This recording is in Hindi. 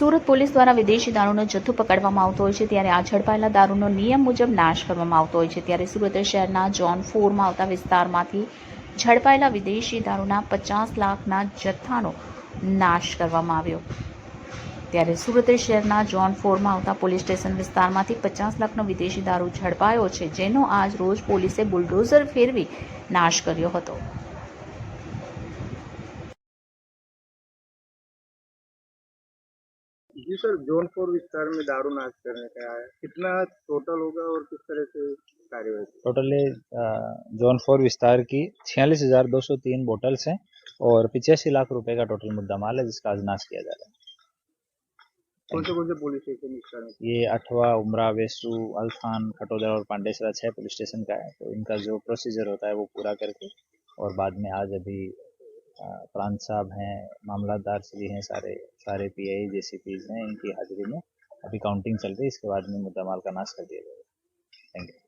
સુરત પોલીસ દ્વારા વિદેશી દારૂનો જથ્થો પકડવામાં આવતો હોય છે, ત્યારે આ ઝડપાયેલા દારૂનો નિયમ મુજબ નાશ કરવામાં આવતો હોય છે। ત્યારે સુરત શહેરના ઝોન 4માં આવતા વિસ્તારમાંથી ઝડપાયેલા વિદેશી દારૂના 50 લાખના જથ્થાનો નાશ કરવામાં આવ્યો। ત્યારે સુરત શહેરના ઝોન 4માં આવતા પોલીસ સ્ટેશન વિસ્તારમાંથી 50 લાખનો વિદેશી દારૂ ઝડપાયો છે, જેનો આજ રોજ પોલીસે બુલડોઝર ફેરવી નાશ કર્યો હતો। जी सर, जौनपुर विस्तार में दारू नाश करने का है, कितना टोटल होगा और किस तरह से कार्यवाही? टोटली जोन 4 विस्तार की 46,203 बोटल्स हैं और 85 लाख रुपए का टोटल मुद्दा माल है, जिसका आज नाश किया जा रहा है। कौन से पुलिस स्टेशन विस्तार में? ये अठवा, उमरा, वेसू, अल्फान, खटोदर और पांडेसरा 6 पुलिस स्टेशन का है। तो इनका जो प्रोसीजर होता है वो पूरा करके और बाद में आज अभी प्रांत साहब हैं, मामलादार श्री हैं, सारे पीआई जेसीपीज हैं, इनकी हाजिरी में अभी काउंटिंग चल रही है। इसके बाद में मुद्दा माल का नाश कर दिया जाएगा। Thank you.